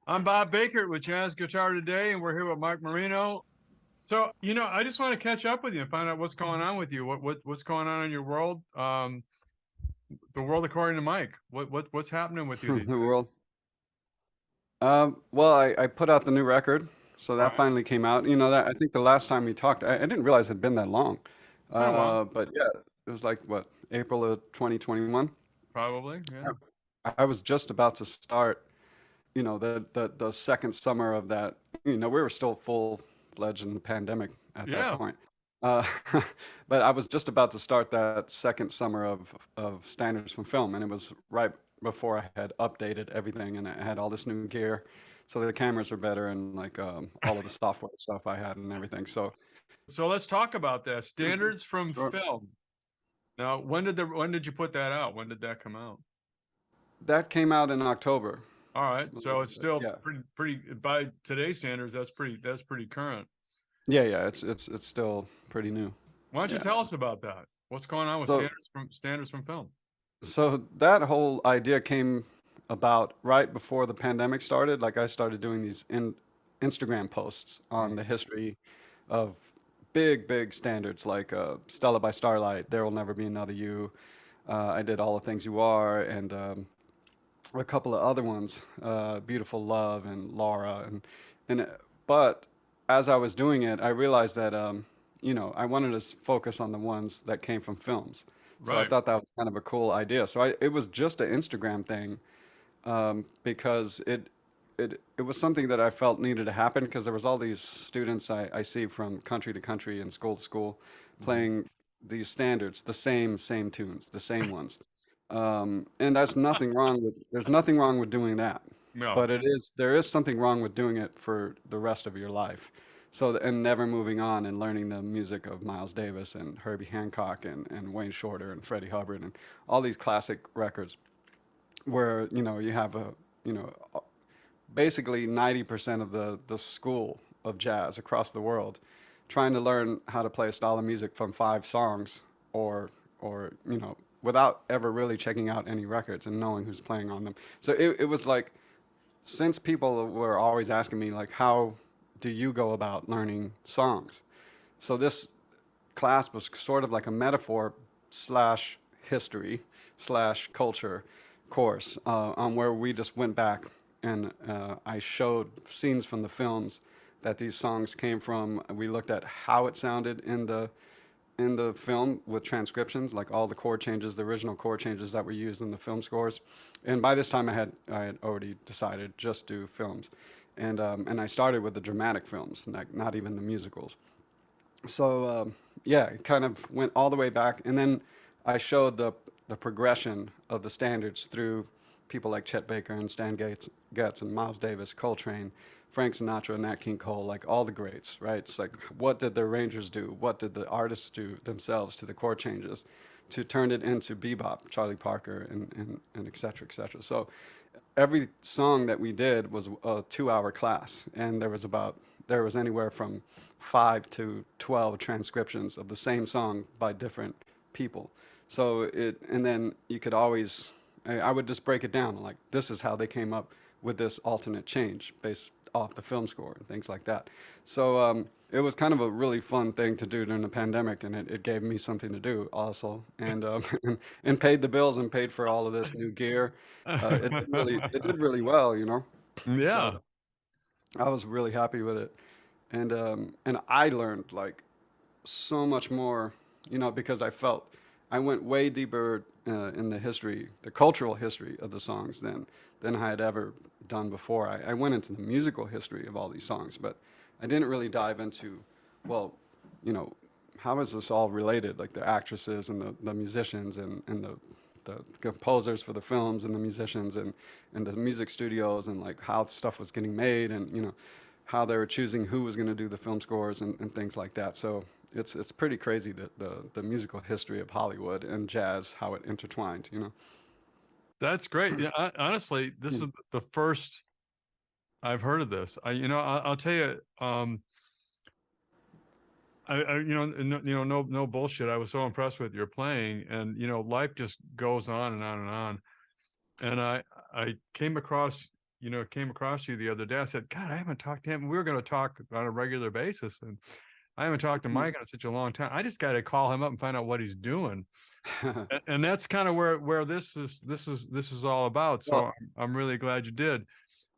I'm Bob Bakert with Jazz Guitar Today, and we're here with Mike Moreno. So, I just want to catch up with you and find out what's going on with you. What's going on in your world? The world according to Mike. What's happening with you these The days? world. Well, I put out the new record, so All that right, finally came out. That I think the last time we talked, I didn't realize it had been that long. been a while, But yeah, it was like what, April of 2021. probably. Yeah, I was just about to start, the second summer of that. We were still full-fledged in the pandemic at that yeah. point. Uh, but I was just about to start that second summer of standards from film, and it was right before I had updated everything, and I had all this new gear, so the cameras were better, and like all of the software stuff I had and everything. So So let's talk about that. Standards from sure, film. Now, when did you put that out? When did that come out? that came out in October. All right, so it's still Yeah, pretty by today's standards. That's pretty current. yeah. It's still pretty new. Why don't you Yeah. tell us about that? What's going on with So standards from film? So that whole idea came about right before the pandemic started. Like I started doing these Instagram posts on the history of big standards like Stella by Starlight, There Will Never Be Another You. I did All the Things You Are and a couple of other ones, Beautiful Love and Laura and but as I was doing it, I realized that I wanted to focus on the ones that came from films. So I Right. thought that was kind of a cool idea. So it was just an Instagram thing because it was something that I felt needed to happen because there was all these students I see from country to country and school to school Mhm. playing these standards, the same tunes, the same ones. And that's nothing wrong with, there's nothing wrong with doing that. No. But there is something wrong with doing it for the rest of your life. So, and never moving on and learning the music of Miles Davis and Herbie Hancock and Wayne Shorter and Freddie Hubbard and all these classic records where, you have you know, basically 90% of the school of jazz across the world trying to learn how to play a style of music from five songs or without ever really checking out any records and knowing who's playing on them. So it was like, since people were always asking me like, how do you go about learning songs? So this class was sort of like a metaphor slash history slash culture course on where we just went back and I showed scenes from the films that these songs came from. We looked at how it sounded in the film with transcriptions, like all the chord changes, the original chord changes that were used in the film scores. And by this time, I had already decided just do films, and I started with the dramatic films, like not even the musicals. So yeah, it kind of went all the way back, and then I showed the progression of the standards through people like Chet Baker and Stan Getz and Miles Davis, Coltrane, Frank Sinatra, Nat King Cole, like all the greats, right? It's like, what did the arrangers do? What did the artists do themselves to the chord changes to turn it into bebop, Charlie Parker, and et cetera, et cetera. So every song that we did was a 2 hour class, and there was anywhere from 5 to 12 transcriptions of the same song by different people. So and then you could always, I would just break it down like, this is how they came up with this alternate change based off the film score and things like that. So it was kind of a really fun thing to do during the pandemic, and it gave me something to do also, and and paid the bills and paid for all of this new gear. It did really well, you know. So Yeah. I was really happy with it, and I learned like so much more, because I went way deeper in the history, the cultural history of the songs than I had ever done before. I went into the musical history of all these songs, but I didn't really dive into, well, you know, how is this all related? Like the actresses and the musicians and the composers for the films and the musicians and the music studios and like how stuff was getting made and how they were choosing who was going to do the film scores and things like that. So it's pretty crazy that the musical history of Hollywood and jazz, how it intertwined, you know. That's great. Yeah, honestly, this Yeah. is the first I've heard of this. I'll tell you, no bullshit. I was so impressed with your playing, and life just goes on and on and on. And I came across came across you the other day. I said, God, I haven't talked to him. We were going to talk on a regular basis, and I haven't talked to Mike in such a long time. I just got to call him up and find out what he's doing. And that's kind of where this is all about. So Well, I'm really glad you did. Uh,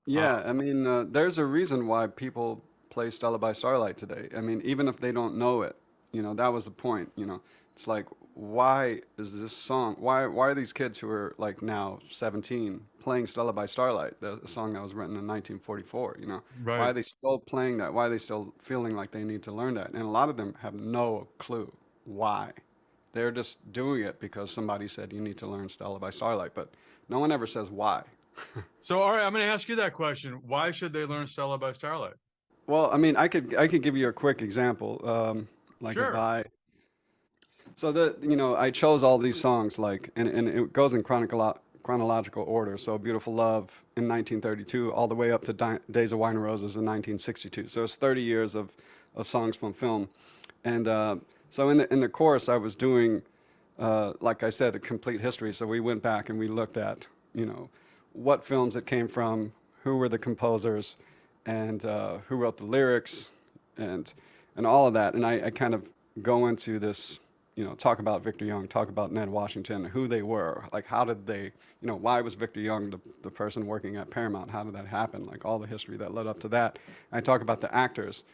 yeah, I mean, there's a reason why people play Stella by Starlight today. I mean, even if they don't know it, that was the point. It's like, why is this song? Why are these kids who are like now 17 playing Stella by Starlight, the song that was written in 1944? Why right. are they still playing that? Why are they still feeling like they need to learn that? And a lot of them have no clue why. They're just doing it because somebody said you need to learn Stella by Starlight, but no one ever says why. So all right, I'm going to ask you that question. Why should they learn Stella by Starlight? Well, I mean, I could give you a quick example, like if Sure. I chose all these songs like, and it goes in chronological order. So Beautiful Love in 1932, all the way up to Days of Wine and Roses in 1962. So it's 30 years of songs from film, and so in the chorus I was doing, like I said, a complete history. So we went back and we looked at, what films it came from, who were the composers, and who wrote the lyrics, and and all of that. And I kind of go into this, talk about Victor Young, talk about Ned Washington, who they were, like how did they, why was Victor Young the person working at Paramount? How did that happen? Like all the history that led up to that. I talk about the actors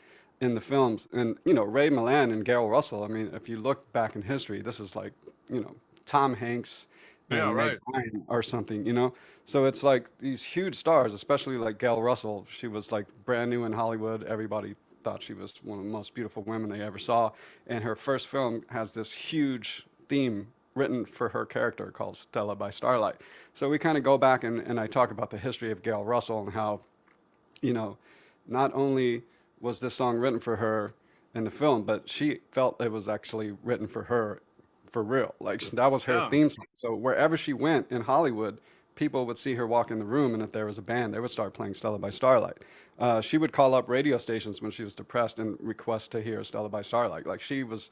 in the films, and Ray Milland and Gail Russell. I mean, if you look back in history, this is like, you know Tom Hanks Yeah, and Meg right. Ryan or something. So it's like these huge stars, especially like Gail Russell. She was like brand new in Hollywood. Everybody thought she was one of the most beautiful women they ever saw. And her first film has this huge theme written for her character called Stella by Starlight. So we kind of go back and I talk about the history of Gail Russell and how, you know, not only was this song written for her in the film, but she felt it was actually written for her for real. Like that was her Yeah. theme song. So wherever she went in Hollywood, people would see her walk in the room, and if there was a band, they would start playing Stella by Starlight. She would call up radio stations when she was depressed and request to hear Stella by Starlight. Like she was,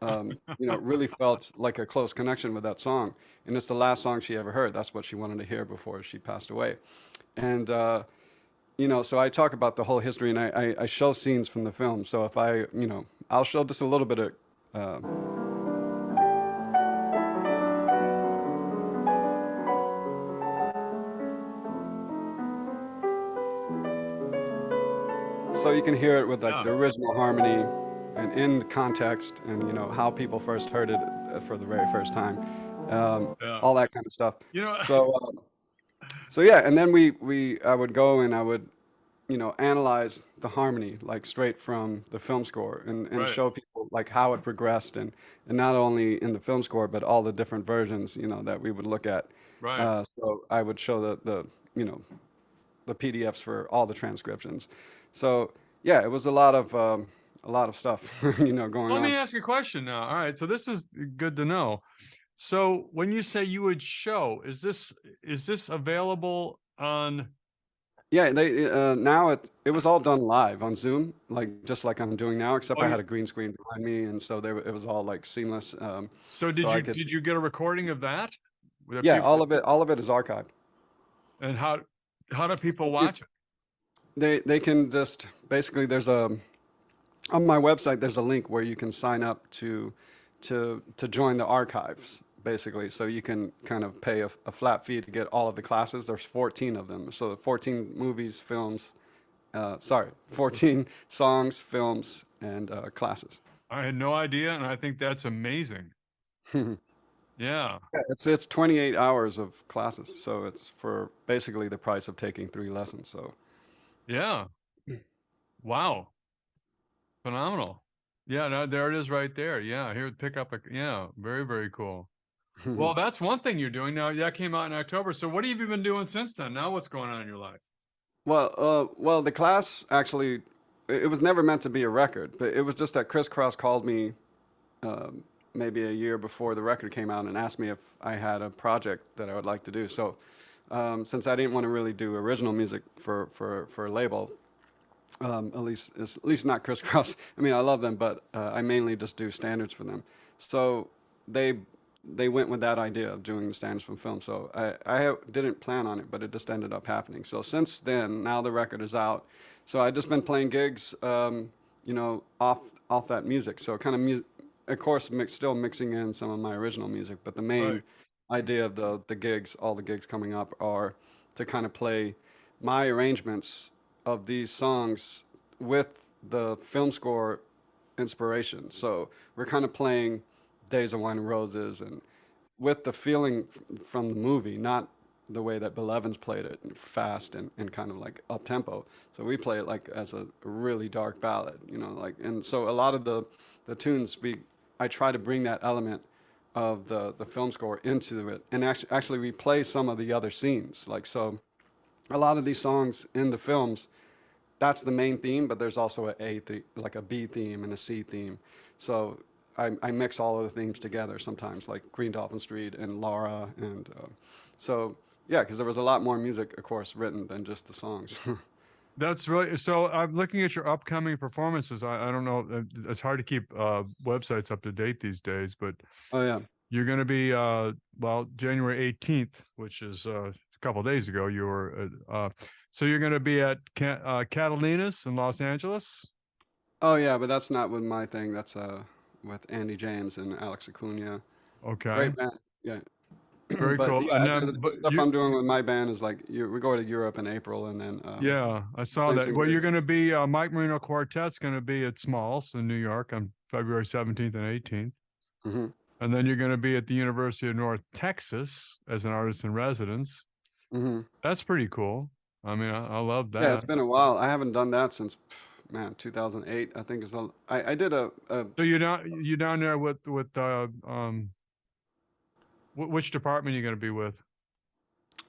really felt like a close connection with that song. And it's the last song she ever heard. That's what she wanted to hear before she passed away. And so I talk about the whole history, and I show scenes from the film. So if I'll show just a little bit of. Uh, So you can hear it with like Yeah. the original harmony and in the context, and how people first heard it for the very first time, Yeah. all that kind of stuff. You know, So so yeah, and then we I would go and I would analyze the harmony like straight from the film score, and right. show people like how it progressed, and not only in the film score but all the different versions that we would look at. Right. So I would show the you know the PDFs for all the transcriptions. So yeah, it was a lot of stuff going Let me on. ask you a question now. All right. So this is good to know. So when you say you would show, is this available on? Yeah, they now it was all done live on Zoom, like just like I'm doing now, except Oh, I had a green screen behind me, and so it was all like seamless. so So did I you could, did you get a recording of that? With yeah, people, all of it is archived. and how do people You- watch it? they can just basically there's a on my website there's a link where you can sign up to join the archives basically, so you can kind of pay a flat fee to get all of the classes. There's 14 of them, so 14 movies, films, 14 songs, films, and classes. I had no idea, and I think that's amazing. Yeah, Yeah. it's 28 hours of classes, so it's for basically the price of taking 3 lessons. So Yeah. Wow. Phenomenal. Yeah, no, there it is right there. Yeah, here pick up yeah, very, very cool. Well, that's one thing you're doing now. That came out in October. So what have you been doing since then? Now what's going on in your life? well, the class actually, it was never meant to be a record, but it was just that Chris Cross called me um, maybe a year before the record came out and asked me if I had a project that I would like to do. So since I didn't want to really do original music for a label, at least not Chris Cross. I mean, I love them, but I mainly just do standards for them. So they they went with that idea of doing the standards from film. So didn't plan on it, but it just ended up happening. So since then, now the record is out. So I just been playing gigs, off that music. So kind of music, of course, still mixing in some of my original music, but the Right. main idea of the gigs, all the gigs coming up, are to kind of play my arrangements of these songs with the film score inspiration. So we're kind of playing Days of Wine and Roses and with the feeling from the movie, not the way that Bill Evans played it, fast and kind of like up tempo. So we play it like as a really dark ballad, and so a lot of the tunes I try to bring that element of the film score into it, and actually we play some of the other scenes, like so. A lot of these songs in the films, that's the main theme, but there's also like a B theme and a C theme. So I mix all of the themes together sometimes, like Green Dolphin Street and Laura, and so yeah, because there was a lot more music, of course, written than just the songs. That's really so. I'm looking at your upcoming performances. I don't know. It's hard to keep websites up to date these days, but Oh yeah. you're going to be well, January 18th, which is a couple of days ago. You were so you're going to be at Catalina's in Los Angeles. Oh yeah, but that's not with my thing. That's with Andy James and Alex Acuna. Okay, Great band. Yeah. very But cool. yeah, And the, then, the but stuff you, I'm doing with my band is like we go to Europe in April, and then yeah, I saw playing that. some Well, you're gigs. going to be Mike Moreno Quartet's going to be at Smalls in New York on February 17th and 18th. Hmm. And then you're going to be at the University of North Texas as an artist in residence. Hmm. That's pretty cool. I mean, I love Yeah, it's that. been a while. I haven't done that since, man, 2008. I think I did a. So you down there with which department are you going to be with?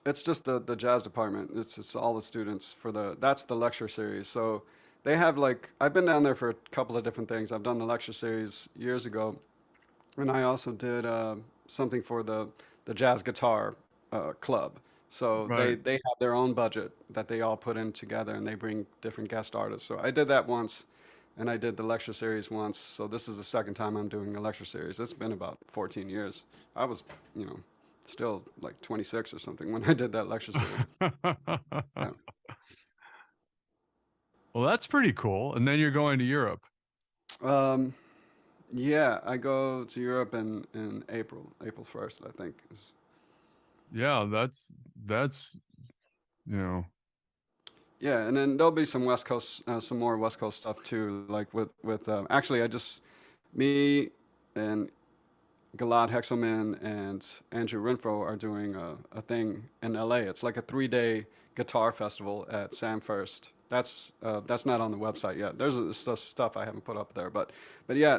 It's just the jazz department. It's all the students for that's the lecture series. So they have like I've been down there for a couple of different things. I've done the lecture series years ago, and I also did something for the jazz guitar club. So Right. they have their own budget that they all put in together, and they bring different guest artists. So I did that once, and I did the lecture series once. So this is the second time I'm doing the lecture series. It's been about 14 years. I was, you know, still like 26 or something when I did that lecture series. Yeah. Well, that's pretty cool. And then you're going to Europe. Um, yeah, I go to Europe in April 1st, I think. Yeah, that's you know, Yeah, and then there'll be some West Coast, some more West Coast stuff too. Like with actually, me and Gilad Hexelman and Andrew Renfro are doing a thing in LA. It's like a 3-day guitar festival at Sam First. That's not on the website yet. There's stuff I haven't put up there, but yeah,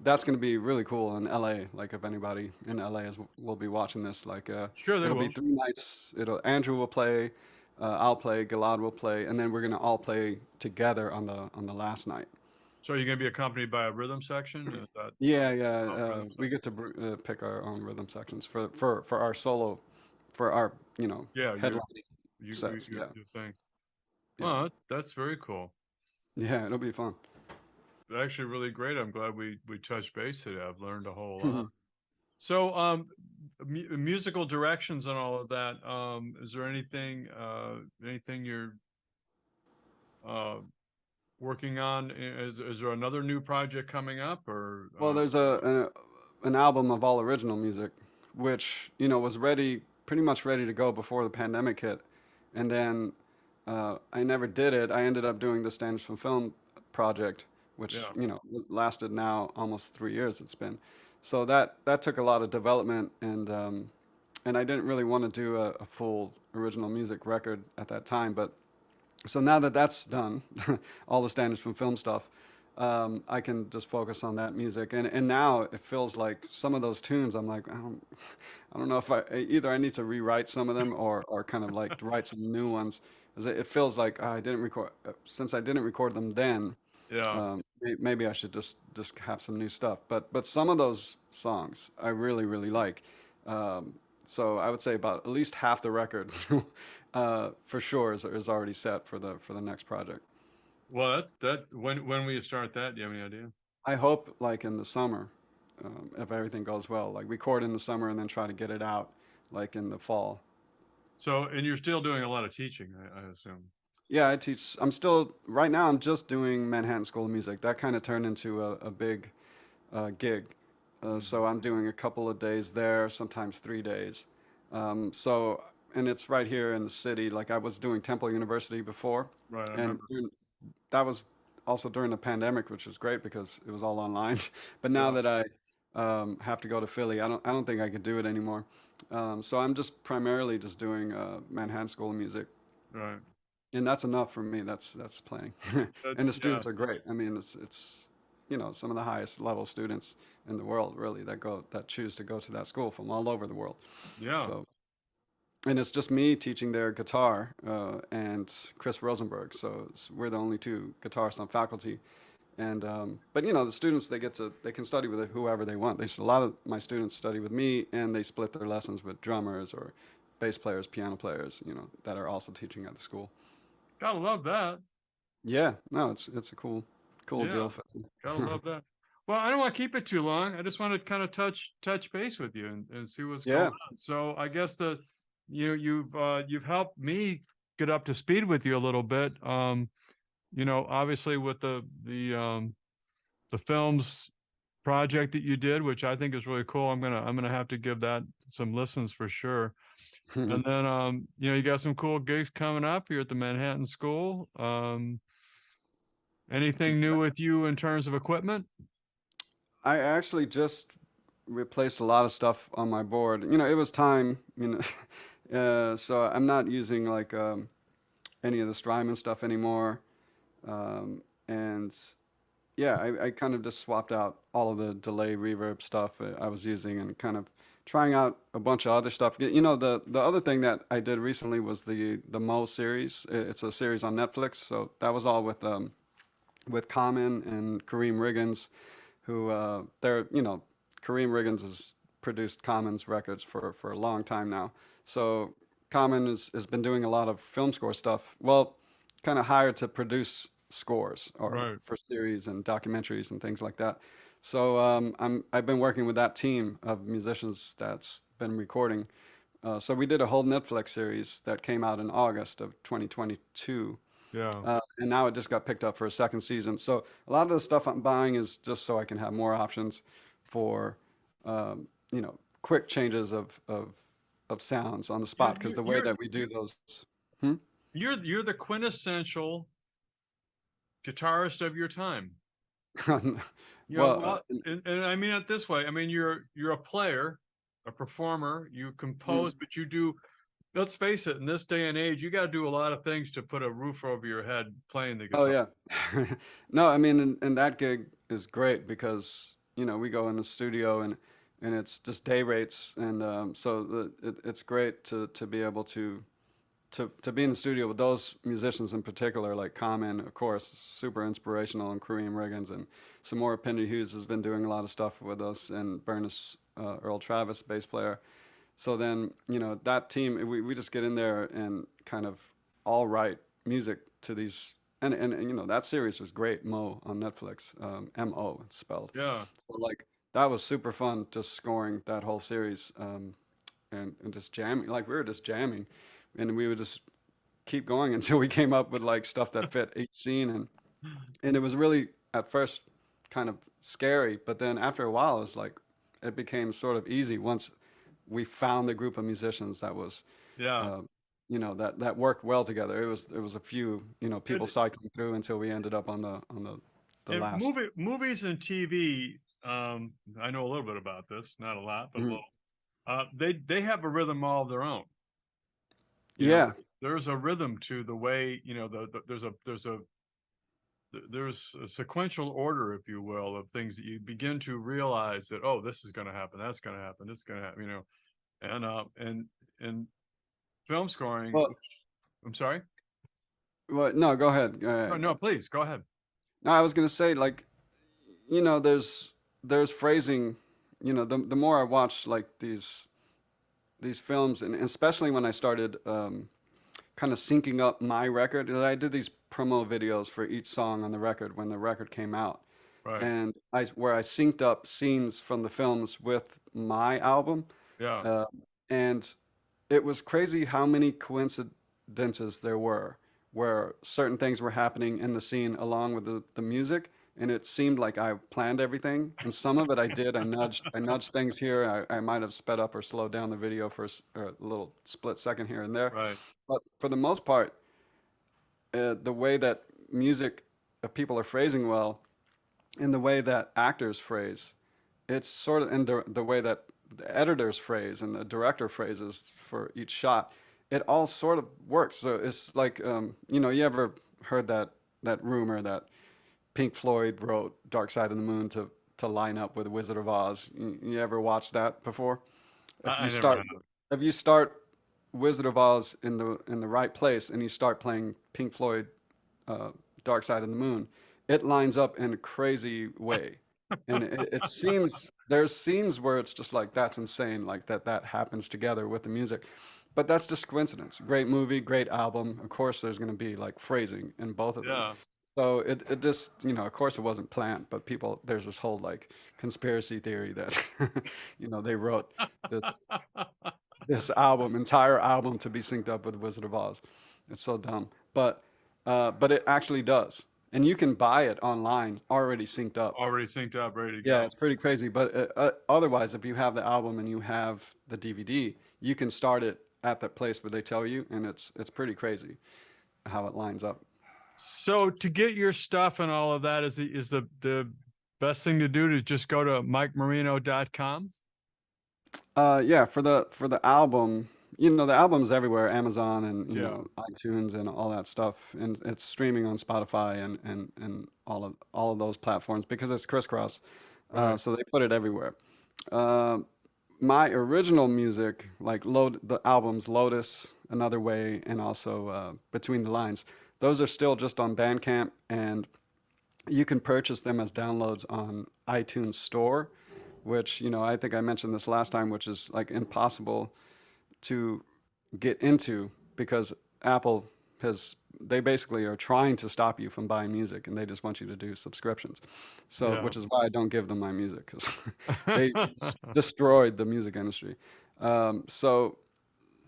that's going to be really cool in LA. Like if anybody in LA will be watching this, like sure they it'll be will. 3 nights. Andrew will play, I'll play, Gilad will play, and then we're going to all play together on the last night. So you're going to be accompanied by a rhythm section? Is that Yeah, yeah. rhythm We section? get to pick our own rhythm sections for our solo, for our Yeah, headlining you sets. Yeah, you think. yeah, Oh, that's very cool. yeah. It'll be fun. Actually, really great. I'm glad we touched base today. I've learned a whole lot. So, musical directions and all of that. Is there anything you're uh, working on? Is there another new project coming up, or Well, there's an album of all original music, which was pretty much ready to go before the pandemic hit, and then I never did it. I ended up doing the Standards from Film project, which yeah, lasted now almost 3 years. It's been, so that took a lot of development, and I didn't really want to do a full original music record at that time, but so now that that's done, all the Standards from Film stuff, I can just focus on that music. And now it feels like some of those tunes, I'm like, I don't know if either I need to rewrite some of them or kind of like write some new ones. 'Cause it feels like I didn't record, since I didn't record them then, yeah. maybe I should just have some new stuff. But some of those songs I really really like. So I would say about at least half the record, for sure, is already set for the next project. Well, that when will you start that? Do you have any idea? I hope like in the summer. if everything goes well. Like record in the summer and then try to get it out like in the fall. So, and you're still doing a lot of teaching, I assume. Yeah, I teach. I'm still right now. I'm just doing Manhattan School of Music. That kind of turned into a big gig. Mhm. So I'm doing a couple of days there, sometimes 3 days. So and it's right here in the city. Like I was doing Temple University before, Right, I and remember. that was also during the pandemic, which was great because it was all online. But now Yeah, that I have to go to Philly, I don't think I could do it anymore. So I'm just primarily just doing Manhattan School of Music, right. and that's enough for me. That's plenty, and the Yeah, students are great. I mean, it's some of the highest level students in the world, really, that choose to go to that school from all over the world. yeah. So, and it's just me teaching their guitar and Chris Rosenberg. So we're the only two guitarists on faculty. And but the students they can study with whoever they want. A lot of my students study with me, and they split their lessons with drummers or bass players, piano players, that are also teaching at the school. Gotta love that. Yeah, no, it's a cool Yeah, deal for gotta them. love that. Well, I don't want to keep it too long. I just want to kind of touch base with you and see what's going Yeah. on. So I guess you've helped me get up to speed with you a little bit. Obviously with the films project that you did, which I think is really cool. I'm gonna have to give that some listens for sure. And then you got some cool gigs coming up here at the Manhattan School. Anything new with you in terms of equipment? I actually just replaced a lot of stuff on my board. It was time, so I'm not using like any of the Strymon stuff anymore. And yeah, I kind of just swapped out all of the delay reverb stuff I was using and kind of trying out a bunch of other stuff. The other thing that I did recently was the Mo series. It's a series on Netflix, so that was all with Common and Kareem Riggins, who Kareem Riggins has produced Common's records for a long time now. So Common has been doing a lot of film score stuff. Well, kind of hired to produce scores or Right. for series and documentaries and things like that. So I've been working with that team of musicians that's been recording. So we did a whole Netflix series that came out in August of 2022, Yeah. and now it just got picked up for a second season. So a lot of the stuff I'm buying is just so I can have more options for, quick changes of sounds on the You're spot. Because you're the way you're that we do those, hmm? you're the quintessential guitarist of your time. Well, Well, and I mean it this way. I mean, you're a player, a performer, you mm, compose, but you do, let's face it, in this day and age, you got to do a lot of things to put a roof over your head playing the oh guitar. yeah, no, I mean, and that gig is great because we go in the studio and it's just day rates, and so it's great to be able to be in the studio with those musicians in particular, like Common, of course, super inspirational, and Kareem Riggins, and some more. Pendy Hughes has been doing a lot of stuff with us, and Bernice Earl Travis, bass player. So then, that team, we just get in there and kind of all write music to these. And that series was great, Mo on Netflix, Mo it's spelled. Yeah. So like that was super fun, just scoring that whole series, and just jamming. Like we were just jamming, and we would just keep going until we came up with like stuff that fit each scene, and it was really at first kind of scary, but then after a while it became sort of easy once we found the group of musicians that was Yeah. uh, that worked well together. It was a few people And, cycling through until we ended up on the and last. movies and TV, I know a little bit about this, not a lot, but a Mhm. little. They have a rhythm all of their own. You know, Yeah. there's a rhythm to the way, there's a sequential order, if you will, of things that you begin to realize that, oh, this is going to happen, that's going to happen, this is going to happen, and film scoring, Well, which, I'm sorry. no, go ahead. Go No, ahead. no, please go ahead. No, I was gonna say like there's phrasing. The more I watch like these films, and especially when I started kind of syncing up my record. I did these promo videos for each song on the record when the record came out. Right. and where I synced up scenes from the films with my album, Yeah. uh, and it was crazy how many coincidences there were where certain things were happening in the scene along with the music, and it seemed like I planned everything. And some of it I did. I nudged things here. I might have sped up or slowed down the video for a little split second here and there. Right. But for the most part, the way that music people are phrasing well, and the way that actors phrase, it's sort of in the way that the editors phrase and the director phrases for each shot. It all sort of works. So it's like, you ever heard that rumor that Pink Floyd wrote Dark Side of the Moon to line up with Wizard of Oz? You ever watched that before? If you I never start have. if you start Wizard of Oz in the right place and you start playing Pink Floyd, uh, Dark Side of the Moon, it lines up in a crazy way. And it seems there's scenes where it's just like that's insane, like that happens together with the music. But that's just coincidence. Great movie, great album. Of course, there's going to be like phrasing in both of them. Yeah. So it just, of course it wasn't planned, but there's this whole like conspiracy theory that, they wrote this entire album to be synced up with Wizard of Oz. It's so dumb, but it actually does, and you can buy it online already synced up. Already synced up, ready to Yeah, go. it's pretty crazy. But otherwise, if you have the album and you have the DVD, you can start it at that place where they tell you, and it's pretty crazy how it lines up. So to get your stuff and all of that is the best thing to do to just go to MikeMoreno.com. Yeah, for the album, the album's everywhere, Amazon and Yeah. iTunes and all that stuff, and it's streaming on Spotify and all of those platforms because it's crisscross. Right. So they put it everywhere. Uh, my original music, like the albums Lotus, Another Way, and also Between the Lines, those are still just on Bandcamp, and you can purchase them as downloads on iTunes Store, which, I think I mentioned this last time, which is like impossible to get into because Apple they basically are trying to stop you from buying music and they just want you to do subscriptions. So, Yeah. which is why I don't give them my music because they destroyed the music industry. So,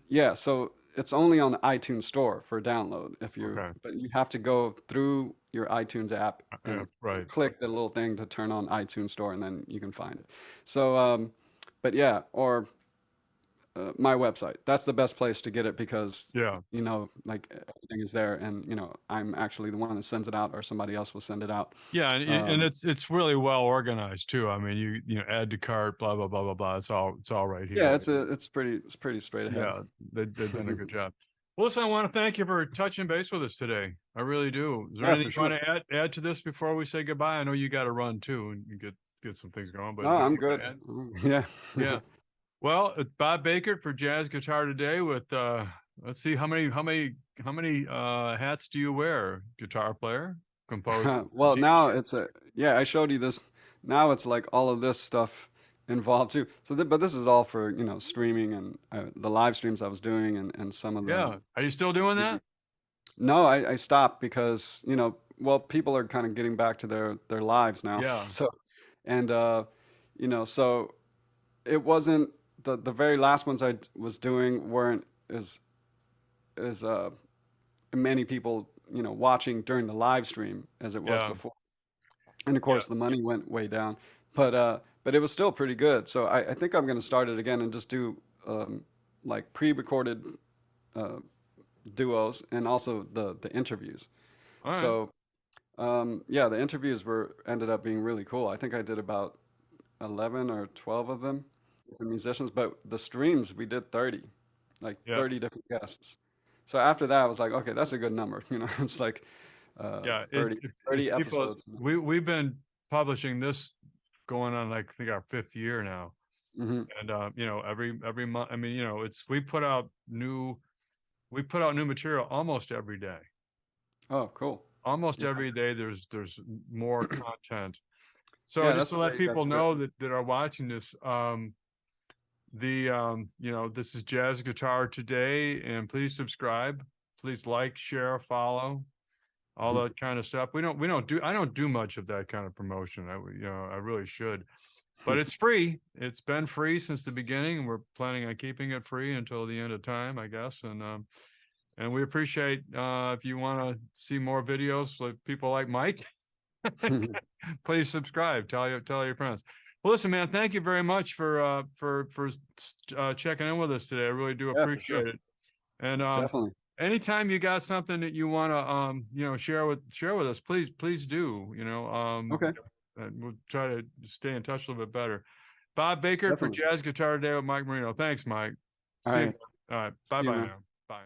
yeah, so it's only on the iTunes store for download Okay. but you have to go through your iTunes app Yeah, and right. click the little thing to turn on iTunes store and then you can find it. So, but yeah, or my website. That's the best place to get it because, Yeah. like everything is there and, I'm actually the one that sends it out or somebody else will send it out. Yeah, and Um, it's really well organized too. I mean, you know, add to cart, blah blah blah blah blah. It's all right yeah, here. it's pretty straight ahead. Yeah, they've done a good job. Well, listen, I want to thank you for touching base with us today. I really do. Is there Yeah, anything for you want sure. to add to this before we say goodbye? I know you got to run too and you get some things going, but No, is there I'm anything you good. want to add? Yeah. Yeah. Well, it's Bob Bakert for Jazz Guitar Today with let's see how many hats do you wear? Guitar player, composer, Well, now teacher. it's yeah, I showed you this. Now it's like all of this stuff involved too. So, but this is all for, streaming and the live streams I was doing and some of the. Yeah. Are you still doing that? No, I stopped because, well, people are kind of getting back to their lives now. Yeah. So, and so it wasn't the very last ones was doing weren't as many people, watching during the live stream as it was Yeah. before. And of Yeah. course, the money went way down, but it was still pretty good. So I think I'm going to start it again and just do like pre-recorded uh, duos and also the interviews. All right. So yeah, the interviews were ended up being really cool. I think I did about 11 or 12 of them with the musicians, but the streams we did 30, like Yeah. 30 different guests. So after that, I was like, okay, that's a good number. It's like Yeah. 30, It 30 people episodes. we've been publishing this going on like I think our fifth year now. Hmm. And you know, every month, I mean, you know, it's we put out new material almost every day. Oh, cool. Almost Yeah, every day there's more content. So yeah, just that's to the way let you got people to do it. know that are watching this, you know, this is Jazz Guitar Today, and please subscribe, please like, share, follow. all that kind of stuff. I don't do much of that kind of promotion. I really should, but it's free. It's been free since the beginning, and we're planning on keeping it free until the end of time, I guess. And we appreciate if you want to see more videos like people like Mike, please subscribe. Tell your friends. Well, listen, man, thank you very much for checking in with us today. I really do Yeah, for sure. appreciate it. And Definitely. anytime you got something that you want to share with us, please do. Okay. And we'll try to stay in touch a little bit better. Bob Bakert for Definitely. Jazz Guitar Today with Mike Moreno. Thanks, Mike. All See you. right. All right. See you, Bye man. now. Bye.